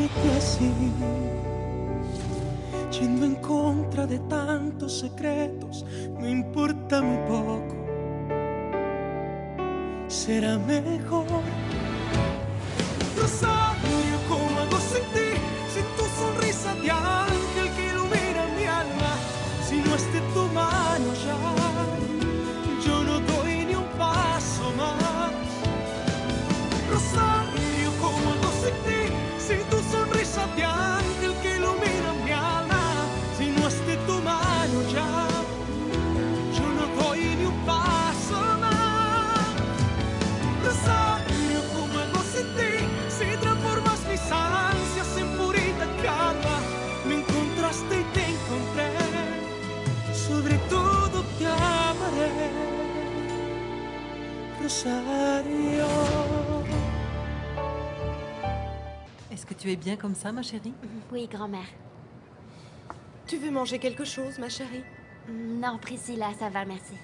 que sí, yendo en contra de tantos secretos, me importa muy poco. Será mejor. Rosario, ¿cómo hago sin ti? Sin tu sonrisa de ángel que ilumina mi alma. Si no es de tu mano ya, yo no doy ni un paso más. Rosario, ¿cómo hago sin ti? Sin tu sonrisa de ángel que ilumina mi alma. Si no es de tu mano ya, yo no doy ni un paso más. Rosario, ¿cómo hago sin ti? Si transformas mis ansias en purita calma. Me encontraste y te encontré. Sobre todo te amaré, Rosario. Est-ce que tu es bien comme ça, ma chérie? Oui, grand-mère. Tu veux manger quelque chose, ma chérie? Non, Priscilla, ça va, merci.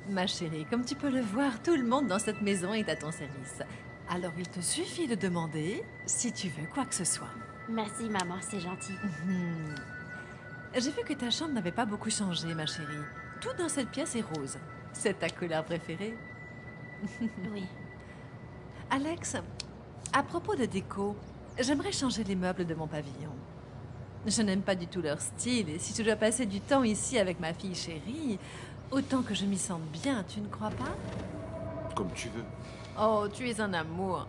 Ma chérie, comme tu peux le voir, tout le monde dans cette maison est à ton service. Alors il te suffit de demander si tu veux quoi que ce soit. Merci, maman, c'est gentil. J'ai vu que ta chambre n'avait pas beaucoup changé, ma chérie. Tout dans cette pièce est rose. C'est ta couleur préférée. Oui. Alex, à propos de déco, j'aimerais changer les meubles de mon pavillon. Je n'aime pas du tout leur style, et si je dois passer du temps ici avec ma fille chérie, autant que je m'y sente bien, tu ne crois pas? Comme tu veux. Oh, tu es un amour.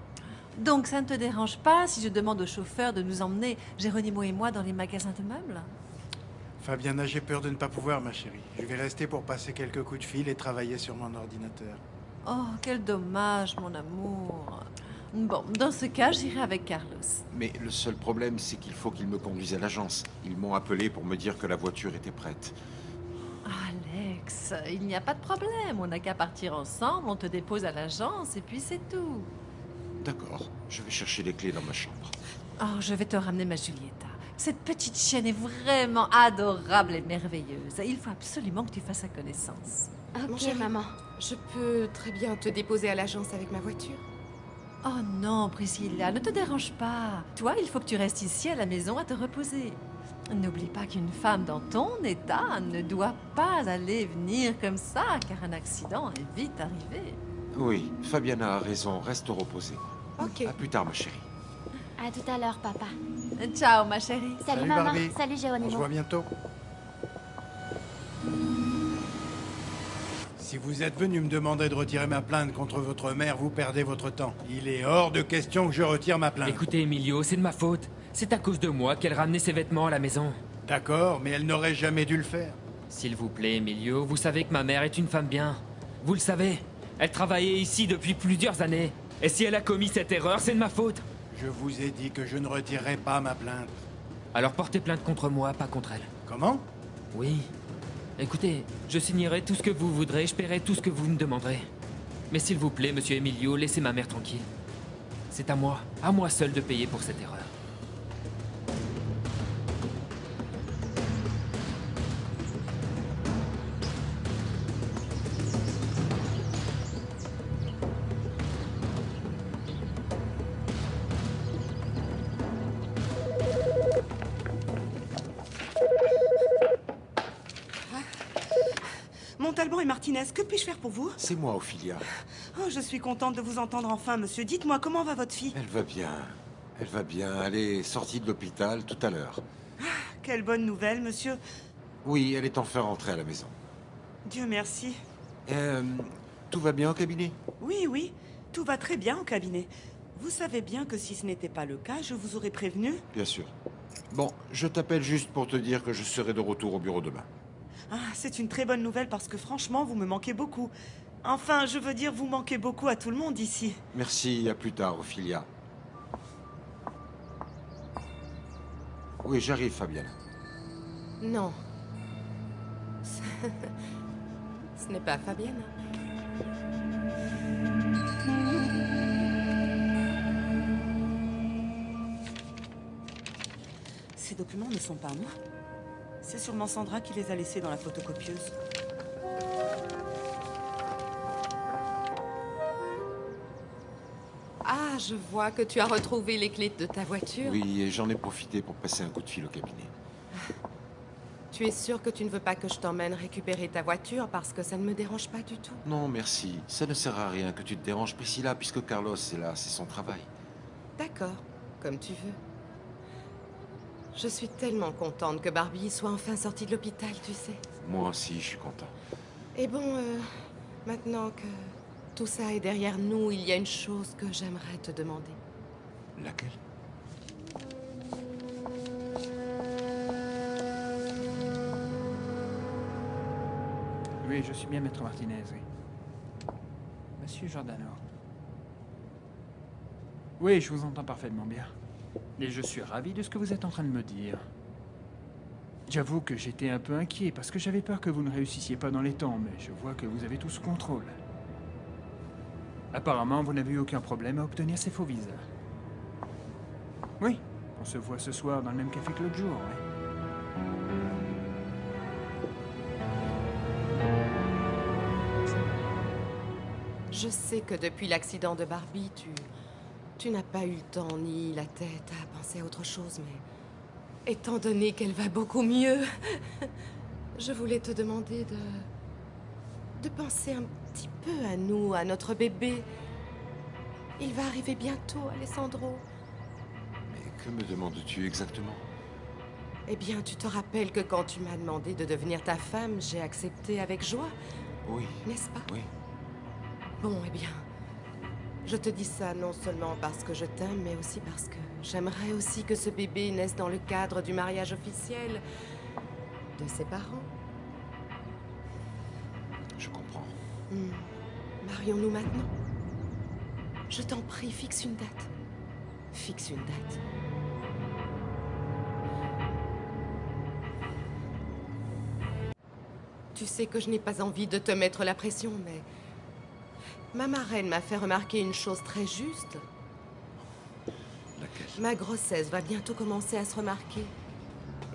Donc ça ne te dérange pas si je demande au chauffeur de nous emmener, Geronimo et moi, dans les magasins de meubles? Fabiana, j'ai peur de ne pas pouvoir, ma chérie. Je vais rester pour passer quelques coups de fil et travailler sur mon ordinateur. Oh, quel dommage, mon amour. Bon, dans ce cas, j'irai avec Carlos. Mais le seul problème, c'est qu'il faut qu'ils me conduisent à l'agence. Ils m'ont appelé pour me dire que la voiture était prête. Alex, il n'y a pas de problème. On n'a qu'à partir ensemble, on te dépose à l'agence et puis c'est tout. D'accord, je vais chercher les clés dans ma chambre. Oh, je vais te ramener ma Julieta. Cette petite chienne est vraiment adorable et merveilleuse. Il faut absolument que tu fasses sa connaissance. Mon Ok, chéri, maman. Je peux très bien te déposer à l'agence avec ma voiture. Oh non, Priscilla, ne te dérange pas. Toi, il faut que tu restes ici à la maison à te reposer. N'oublie pas qu'une femme dans ton état ne doit pas aller et venir comme ça, car un accident est vite arrivé. Oui, Fabiana a raison, reste reposée. Ok. À plus tard, ma chérie. À tout à l'heure, papa. Ciao, ma chérie. Salut, maman. Barbie. Salut, On se Geronimo. voit bientôt. Si vous êtes venu me demander de retirer ma plainte contre votre mère, vous perdez votre temps. Il est hors de question que je retire ma plainte. Écoutez, Emilio, c'est de ma faute. C'est à cause de moi qu'elle ramenait ses vêtements à la maison. D'accord, mais elle n'aurait jamais dû le faire. S'il vous plaît, Emilio, vous savez que ma mère est une femme bien. Vous le savez. Elle travaillait ici depuis plusieurs années. Et si elle a commis cette erreur, c'est de ma faute. Je vous ai dit que je ne retirerai pas ma plainte. Alors portez plainte contre moi, pas contre elle. Comment? Oui. Écoutez, je signerai tout ce que vous voudrez, je paierai tout ce que vous me demanderez. Mais s'il vous plaît, monsieur Emilio, laissez ma mère tranquille. C'est à moi seul de payer pour cette erreur. Montalban et Martinez, que puis-je faire pour vous? C'est moi, Ophelia. Oh, je suis contente de vous entendre enfin, monsieur. Dites-moi, comment va votre fille? Elle va bien. Elle va bien. Elle est sortie de l'hôpital tout à l'heure. Quelle bonne nouvelle, monsieur. Oui, elle est enfin rentrée à la maison. Dieu merci. Tout va bien au cabinet? Oui, oui, tout va très bien au cabinet. Vous savez bien que si ce n'était pas le cas, je vous aurais prévenu. Bien sûr. Bon, je t'appelle juste pour te dire que je serai de retour au bureau demain. Ah, c'est une très bonne nouvelle parce que franchement, vous me manquez beaucoup. Enfin, je veux dire, vous manquez beaucoup à tout le monde ici. Merci, à plus tard, Ophelia. Oui, j'arrive, Fabienne. Non. Ce n'est pas Fabienne. Ces documents ne sont pas à moi. C'est sûrement Sandra qui les a laissés dans la photocopieuse. Ah, Je vois que tu as retrouvé les clés de ta voiture. Oui, et j'en ai profité pour passer un coup de fil au cabinet. Tu es sûr que tu ne veux pas que je t'emmène récupérer ta voiture parce que ça ne me dérange pas du tout? Non, merci. Ça ne sert à rien que tu te déranges, Priscilla, puisque Carlos est là, c'est son travail. D'accord, comme tu veux. Je suis tellement contente que Barbie soit enfin sortie de l'hôpital, tu sais. Moi aussi, je suis content. Et bon, maintenant que tout ça est derrière nous, il y a une chose que j'aimerais te demander. Laquelle? Oui, je suis bien Maître Martinez, oui. Monsieur Giordano. Oui, je vous entends parfaitement bien. Et je suis ravi de ce que vous êtes en train de me dire. J'avoue que j'étais un peu inquiet parce que j'avais peur que vous ne réussissiez pas dans les temps, mais je vois que vous avez tout sous contrôle. Apparemment, vous n'avez eu aucun problème à obtenir ces faux visas. Oui, on se voit ce soir dans le même café que l'autre jour, oui. Je sais que depuis l'accident de Barbie, tu n'as pas eu le temps ni la tête à penser à autre chose, mais étant donné qu'elle va beaucoup mieux, je voulais te demander de penser un petit peu à nous, à notre bébé. Il va arriver bientôt, Alessandro. Mais que me demandes-tu exactement? Eh bien, tu te rappelles que quand tu m'as demandé de devenir ta femme, j'ai accepté avec joie, Oui. n'est-ce pas? Oui. Bon, eh bien, je te dis ça non seulement parce que je t'aime, mais aussi parce que j'aimerais aussi que ce bébé naisse dans le cadre du mariage officiel de ses parents. Je comprends. Marions-nous maintenant. Je t'en prie, fixe une date. Fixe une date. Tu sais que je n'ai pas envie de te mettre la pression, mais ma marraine m'a fait remarquer une chose très juste. Laquelle? Ma grossesse va bientôt commencer à se remarquer.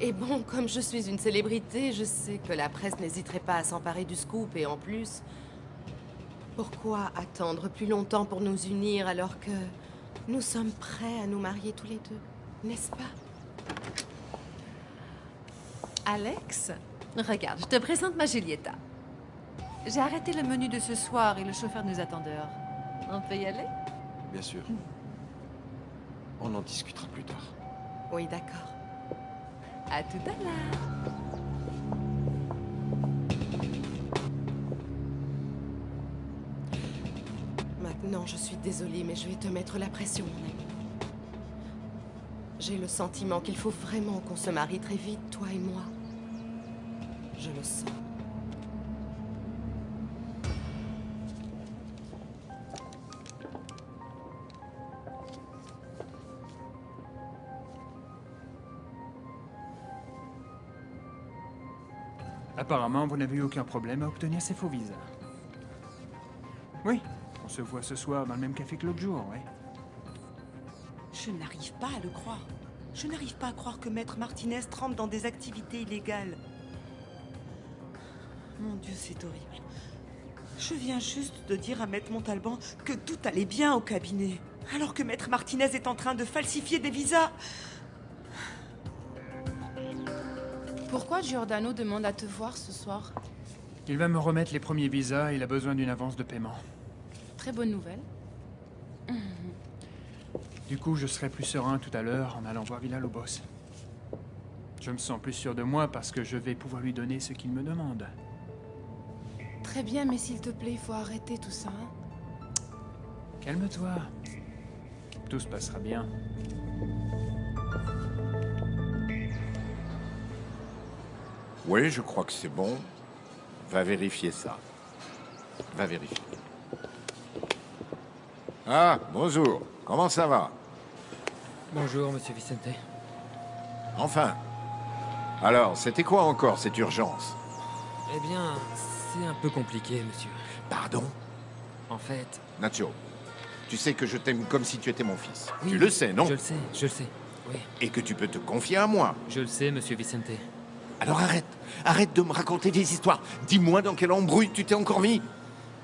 Et bon, comme je suis une célébrité, je sais que la presse n'hésiterait pas à s'emparer du scoop. Et en plus, pourquoi attendre plus longtemps pour nous unir alors que nous sommes prêts à nous marier tous les deux, n'est-ce pas? Alex, regarde, je te présente ma Giulietta. J'ai arrêté le menu de ce soir et le chauffeur nous attend dehors. On peut y aller? Bien sûr. On en discutera plus tard. Oui, d'accord. À tout à l'heure. Maintenant, je suis désolée, mais je vais te mettre la pression, mon ami. J'ai le sentiment qu'il faut vraiment qu'on se marie très vite, toi et moi. Je le sens. Apparemment, vous n'avez eu aucun problème à obtenir ces faux visas. Oui, on se voit ce soir dans le même café que l'autre jour, oui. Je n'arrive pas à le croire. Je n'arrive pas à croire que Maître Martinez trempe dans des activités illégales. Mon Dieu, c'est horrible. Je viens juste de dire à Maître Montalban que tout allait bien au cabinet, alors que Maître Martinez est en train de falsifier des visas. Pourquoi Giordano demande à te voir ce soir? Il va me remettre les premiers visas et il a besoin d'une avance de paiement. Très bonne nouvelle. Du coup, je serai plus serein tout à l'heure en allant voir Villa-Lobos. Je me sens plus sûr de moi parce que je vais pouvoir lui donner ce qu'il me demande. Très bien, mais s'il te plaît, il faut arrêter tout ça. Hein? Calme-toi. Tout se passera bien. Oui, je crois que c'est bon. Va vérifier ça. Va vérifier. Ah, bonjour. Comment ça va? Bonjour, monsieur Vicente. Enfin. Alors, c'était quoi encore cette urgence? Eh bien, c'est un peu compliqué, monsieur. Pardon? En fait... Nacho, tu sais que je t'aime comme si tu étais mon fils. Oui, tu le sais, non? je le sais, oui. Et que tu peux te confier à moi. Je le sais, monsieur Vicente. Alors arrête. Arrête de me raconter des histoires. Dis-moi dans quelle embrouille tu t'es encore mis.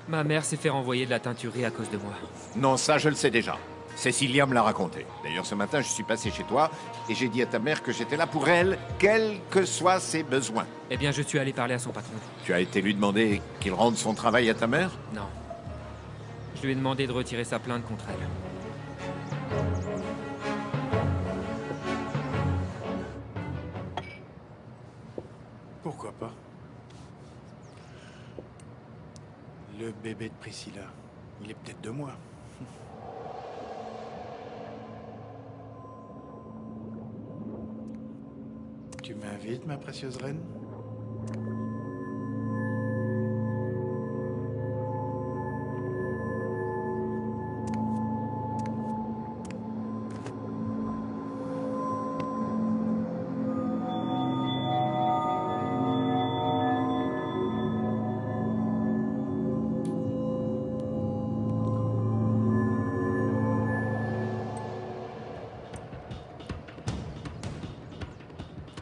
Ma mère s'est fait renvoyer de la teinturerie à cause de moi. Non, ça, je le sais déjà. Cécilia me l'a raconté. D'ailleurs, ce matin, je suis passé chez toi et j'ai dit à ta mère que j'étais là pour elle, quels que soient ses besoins. Eh bien, je suis allé parler à son patron. Tu as été lui demander qu'il rende son travail à ta mère? Non. Je lui ai demandé de retirer sa plainte contre elle. Pourquoi pas? Le bébé de Priscilla, il est peut-être de moi. Tu m'invites, ma précieuse reine?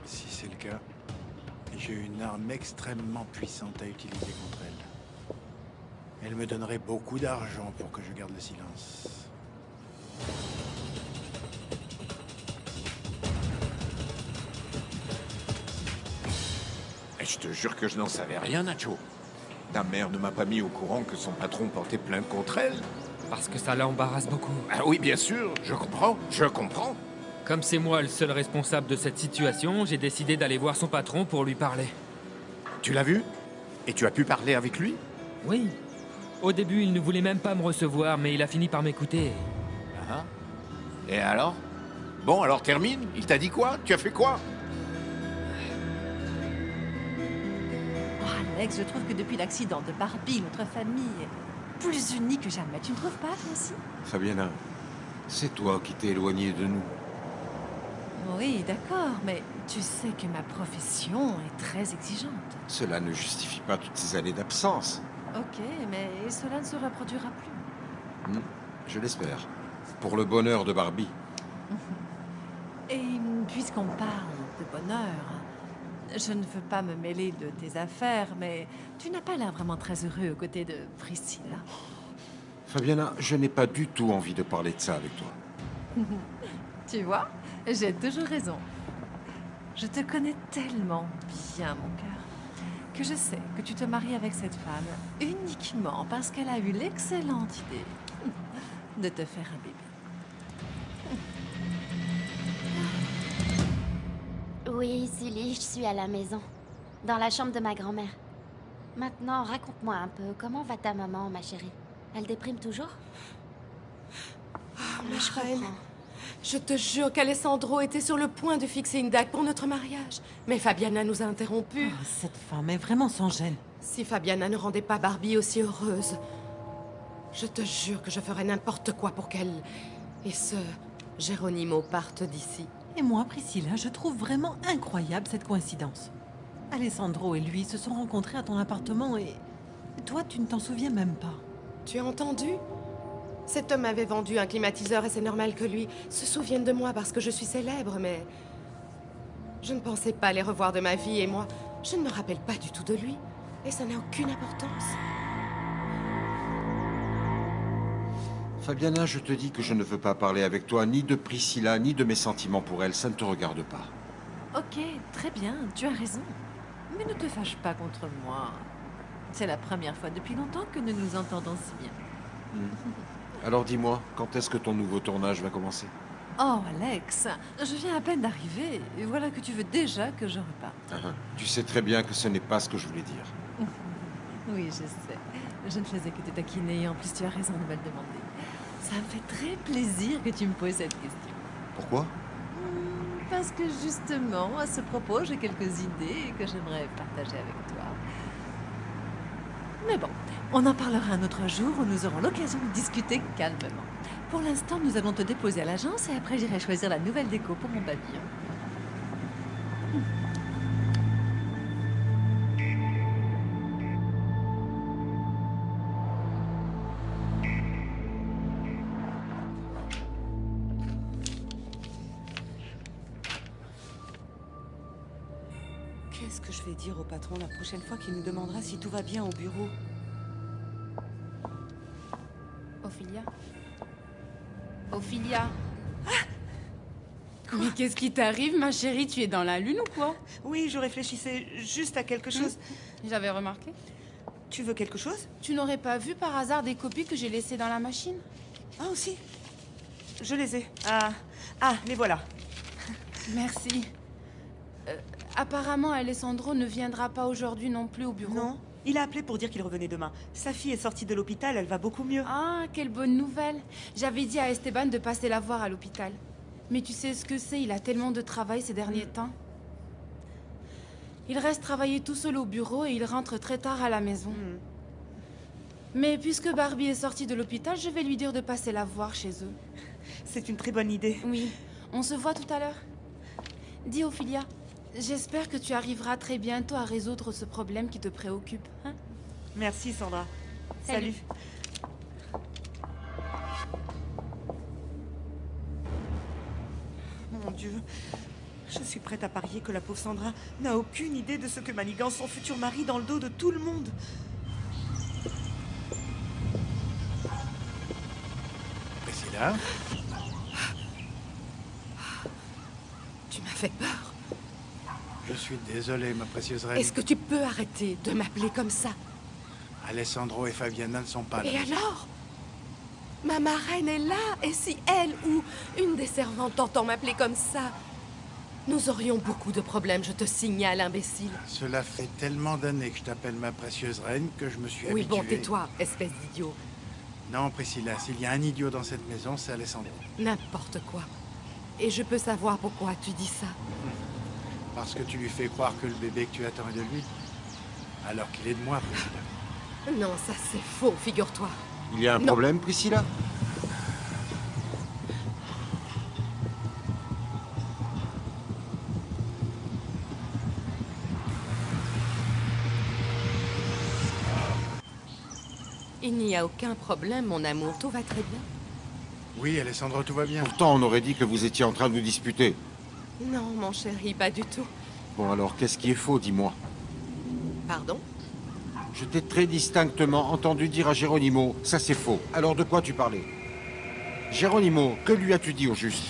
Si c'est le cas, j'ai une arme extrêmement puissante à utiliser contre elle. Elle me donnerait beaucoup d'argent pour que je garde le silence. Et je te jure que je n'en savais rien, Nacho. Ta mère ne m'a pas mis au courant que son patron portait plainte contre elle. Parce que ça l'embarrasse beaucoup. Ah oui, bien sûr, je comprends. Comme c'est moi le seul responsable de cette situation, j'ai décidé d'aller voir son patron pour lui parler. Tu l'as vu? Et tu as pu parler avec lui? Oui. Au début, il ne voulait même pas me recevoir, mais il a fini par m'écouter. Ah. Et alors? Bon, alors termine. Il t'a dit quoi? Tu as fait quoi? Oh, Alex, je trouve que depuis l'accident de Barbie, notre famille est plus unie que jamais. Tu ne trouves pas, toi aussi? Fabiana, c'est toi qui t'es éloignée de nous. Oui, d'accord, mais tu sais que ma profession est très exigeante. Cela ne justifie pas toutes ces années d'absence. Ok, mais cela ne se reproduira plus. Je l'espère. Pour le bonheur de Barbie. Et puisqu'on parle de bonheur, je ne veux pas me mêler de tes affaires, mais tu n'as pas l'air vraiment très heureux aux côtés de Priscilla. Fabiana, je n'ai pas du tout envie de parler de ça avec toi. Tu vois, j'ai toujours raison. Je te connais tellement bien, mon cœur, que je sais que tu te maries avec cette femme uniquement parce qu'elle a eu l'excellente idée de te faire un bébé. Oui, Sully, je suis à la maison. Dans la chambre de ma grand-mère. Maintenant, raconte-moi un peu, comment va ta maman, ma chérie? Elle déprime toujours? Ma reine, je te jure qu'Alessandro était sur le point de fixer une date pour notre mariage. Mais Fabiana nous a interrompus. Oh, cette femme est vraiment sans gêne. Si Fabiana ne rendait pas Barbie aussi heureuse, je te jure que je ferais n'importe quoi pour qu'elle et ce Geronimo partent d'ici. Et moi, Priscilla, je trouve vraiment incroyable cette coïncidence. Alessandro et lui se sont rencontrés à ton appartement et toi, tu ne t'en souviens même pas. Tu as entendu? Cet homme m'avait vendu un climatiseur et c'est normal que lui se souvienne de moi parce que je suis célèbre, mais je ne pensais pas les revoir de ma vie et moi, je ne me rappelle pas du tout de lui. Et ça n'a aucune importance. Fabiana, je te dis que je ne veux pas parler avec toi ni de Priscilla, ni de mes sentiments pour elle. Ça ne te regarde pas. Ok, très bien, tu as raison. Mais ne te fâche pas contre moi. C'est la première fois depuis longtemps que nous nous entendons si bien. Alors dis-moi, quand est-ce que ton nouveau tournage va commencer? Oh, Alex, je viens à peine d'arriver. Et voilà que tu veux déjà que je reparte. Tu sais très bien que ce n'est pas ce que je voulais dire. Oui, je sais. Je ne faisais que te taquiner et en plus tu as raison de me le demander. Ça me fait très plaisir que tu me poses cette question. Pourquoi? Parce que justement, à ce propos, j'ai quelques idées que j'aimerais partager avec toi. Mais bon, on en parlera un autre jour où nous aurons l'occasion de discuter calmement. Pour l'instant, nous allons te déposer à l'agence et après j'irai choisir la nouvelle déco pour mon pavillon. Qu'est-ce que je vais dire au patron la prochaine fois qu'il nous demandera si tout va bien au bureau? Ophelia? Ophelia? Ophelia. Mais qu'est-ce qui t'arrive, ma chérie? Tu es dans la lune ou quoi? Oui, je réfléchissais juste à quelque chose. J'avais remarqué. Tu veux quelque chose? Tu n'aurais pas vu par hasard des copies que j'ai laissées dans la machine? Ah, aussi. Je les ai. Les voilà. Merci. Apparemment, Alessandro ne viendra pas aujourd'hui non plus au bureau. Non, il a appelé pour dire qu'il revenait demain. Sa fille est sortie de l'hôpital, elle va beaucoup mieux. Ah, quelle bonne nouvelle. J'avais dit à Esteban de passer la voir à l'hôpital. Mais tu sais ce que c'est, il a tellement de travail ces derniers temps. Il reste travailler tout seul au bureau et il rentre très tard à la maison. Mais puisque Barbie est sortie de l'hôpital, je vais lui dire de passer la voir chez eux. C'est une très bonne idée. Oui, on se voit tout à l'heure. Dis Ophelia, j'espère que tu arriveras très bientôt à résoudre ce problème qui te préoccupe. Hein? Merci Sandra. Salut. Mon Dieu, je suis prête à parier que la pauvre Sandra n'a aucune idée de ce que manigance son futur mari dans le dos de tout le monde. Priscilla? Tu m'as fait peur. Je suis désolé, ma précieuse reine. Est-ce que tu peux arrêter de m'appeler comme ça? Alessandro et Fabiana ne sont pas là. Et alors? Ma marraine est là, et si elle ou une des servantes entend m'appeler comme ça, nous aurions beaucoup de problèmes, je te signale, imbécile. Cela fait tellement d'années que je t'appelle ma précieuse reine que je me suis Oui, habitué. bon, tais-toi, espèce d'idiot. Non, Priscilla, s'il y a un idiot dans cette maison, c'est Alessandro. N'importe quoi. Et je peux savoir pourquoi tu dis ça? Parce que tu lui fais croire que le bébé que tu attends est de lui, alors qu'il est de moi, Priscilla. Non, ça c'est faux, figure-toi. Il y a un problème, Priscilla? Il n'y a aucun problème, mon amour, tout va très bien. Oui, Alessandro, tout va bien. Pourtant, on aurait dit que vous étiez en train de vous disputer. Non, mon chéri, pas du tout. Bon, alors, qu'est-ce qui est faux, dis-moi? Pardon? Je t'ai très distinctement entendu dire à Geronimo, ça c'est faux. Alors de quoi tu parlais? Geronimo, que lui as-tu dit au juste?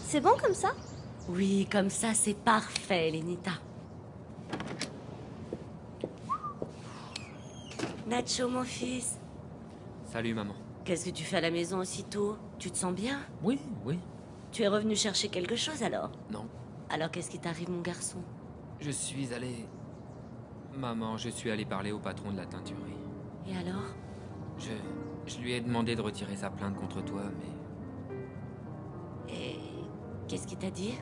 C'est bon comme ça? Oui, comme ça, c'est parfait, Lenita. Nacho, mon fils. Salut, maman. Qu'est-ce que tu fais à la maison aussitôt? Tu te sens bien? Oui, oui. Tu es revenu chercher quelque chose alors? Non. Alors qu'est-ce qui t'arrive, mon garçon? Je suis allé... Maman, je suis allé parler au patron de la teinturerie. Et alors? Je lui ai demandé de retirer sa plainte contre toi, mais... Et qu'est-ce qu'il t'a dit?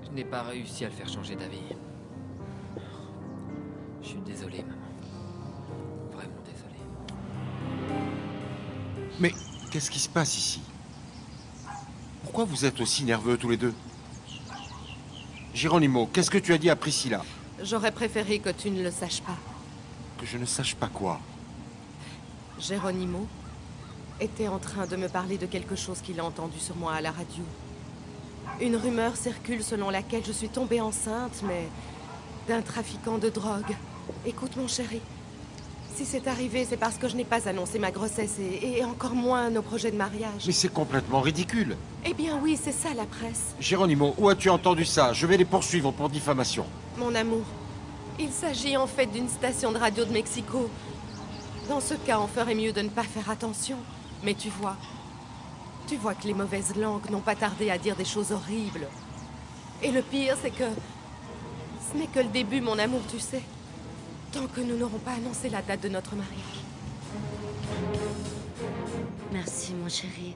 Je n'ai pas réussi à le faire changer d'avis. Je suis désolé, maman. Vraiment désolé. Mais qu'est-ce qui se passe ici? Pourquoi vous êtes aussi nerveux tous les deux? Geronimo, qu'est-ce que tu as dit à Priscilla? J'aurais préféré que tu ne le saches pas. Que je ne sache pas quoi? Geronimo était en train de me parler de quelque chose qu'il a entendu sur moi à la radio. Une rumeur circule selon laquelle je suis tombée enceinte, mais d'un trafiquant de drogue. Écoute, mon chéri, si c'est arrivé, c'est parce que je n'ai pas annoncé ma grossesse et encore moins nos projets de mariage. Mais c'est complètement ridicule. Eh bien oui, c'est ça la presse. Geronimo, où as-tu entendu ça? Je vais les poursuivre pour diffamation. Mon amour, il s'agit en fait d'une station de radio de Mexico. Dans ce cas, on ferait mieux de ne pas faire attention. Mais tu vois que les mauvaises langues n'ont pas tardé à dire des choses horribles. Et le pire, c'est que... ce n'est que le début, mon amour, tu sais. Tant que nous n'aurons pas annoncé la date de notre mariage. Merci, mon chéri.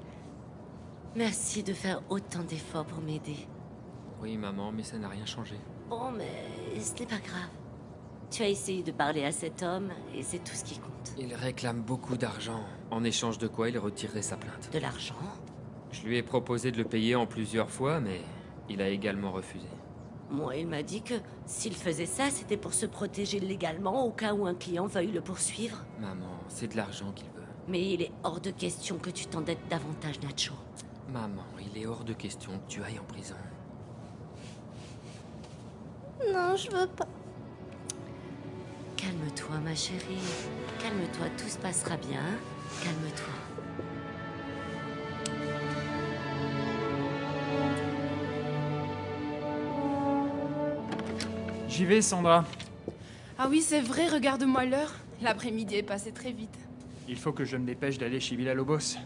Merci de faire autant d'efforts pour m'aider. Oui, maman, mais ça n'a rien changé. Bon, mais ce n'est pas grave. Tu as essayé de parler à cet homme, et c'est tout ce qui compte. Il réclame beaucoup d'argent, en échange de quoi il retirerait sa plainte. De l'argent? Je lui ai proposé de le payer en plusieurs fois, mais il a également refusé. Moi, il m'a dit que s'il faisait ça, c'était pour se protéger légalement au cas où un client veuille le poursuivre. Maman, c'est de l'argent qu'il veut. Mais il est hors de question que tu t'endettes davantage, Nacho. Maman, il est hors de question que tu ailles en prison. Non, je veux pas. Calme-toi, ma chérie. Calme-toi, tout se passera bien. Calme-toi. J'y vais, Sandra. Ah oui, c'est vrai, regarde-moi l'heure. L'après-midi est passé très vite. Il faut que je me dépêche d'aller chez Villa-Lobos.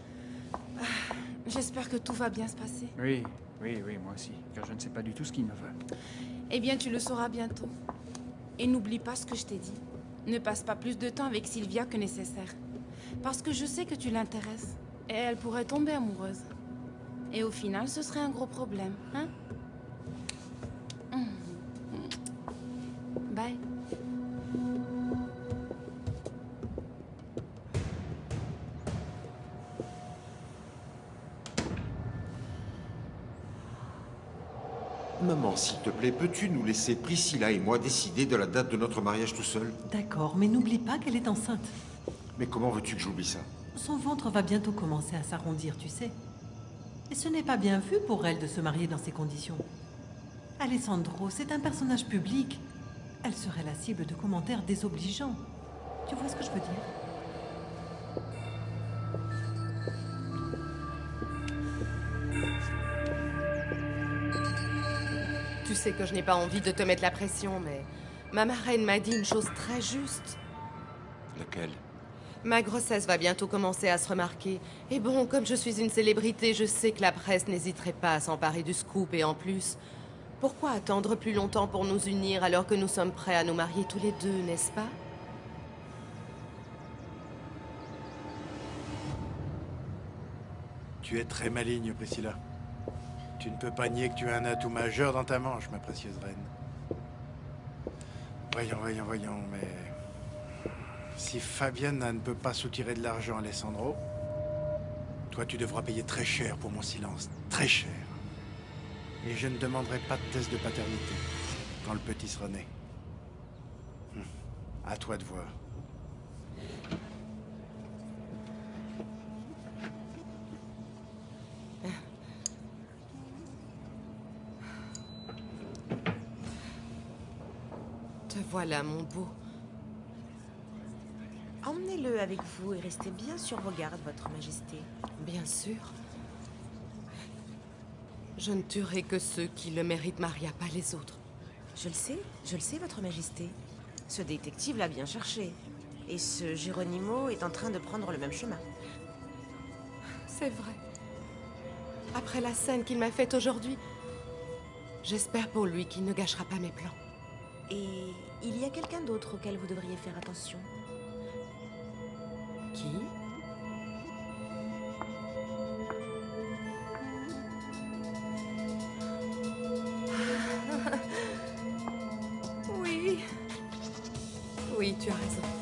J'espère que tout va bien se passer. Oui, moi aussi, car je ne sais pas du tout ce qu'il me veut. Eh bien, tu le sauras bientôt. Et n'oublie pas ce que je t'ai dit. Ne passe pas plus de temps avec Sylvia que nécessaire. Parce que je sais que tu l'intéresses. Et elle pourrait tomber amoureuse. Et au final, ce serait un gros problème, hein? Bye. Maman, s'il te plaît, peux-tu nous laisser Priscilla et moi décider de la date de notre mariage tout seul? D'accord, mais n'oublie pas qu'elle est enceinte. Mais comment veux-tu que j'oublie ça? Son ventre va bientôt commencer à s'arrondir, tu sais. Et ce n'est pas bien vu pour elle de se marier dans ces conditions. Alessandro, c'est un personnage public. Elle serait la cible de commentaires désobligeants. Tu vois ce que je veux dire? Tu sais que je n'ai pas envie de te mettre la pression, mais ma marraine m'a dit une chose très juste. Laquelle? Ma grossesse va bientôt commencer à se remarquer. Et bon, comme je suis une célébrité, je sais que la presse n'hésiterait pas à s'emparer du scoop. Et en plus, pourquoi attendre plus longtemps pour nous unir alors que nous sommes prêts à nous marier tous les deux, n'est-ce pas? Tu es très maligne, Priscilla. Tu ne peux pas nier que tu as un atout majeur dans ta manche, ma précieuse reine. Voyons, mais... Si Fabiana ne peut pas soutirer de l'argent à Alessandro, toi tu devras payer très cher pour mon silence. Très cher. Et je ne demanderai pas de test de paternité quand le petit sera né. À toi de voir. Te voilà, mon beau. Emmenez-le avec vous et restez bien sur vos gardes, votre majesté. Bien sûr. Je ne tuerai que ceux qui le méritent, Maria, pas les autres. Je le sais, votre majesté. Ce détective l'a bien cherché. Et ce Geronimo est en train de prendre le même chemin. C'est vrai. Après la scène qu'il m'a faite aujourd'hui, j'espère pour lui qu'il ne gâchera pas mes plans. Et il y a quelqu'un d'autre auquel vous devriez faire attention. Qui? Oui. Oui, tu as raison.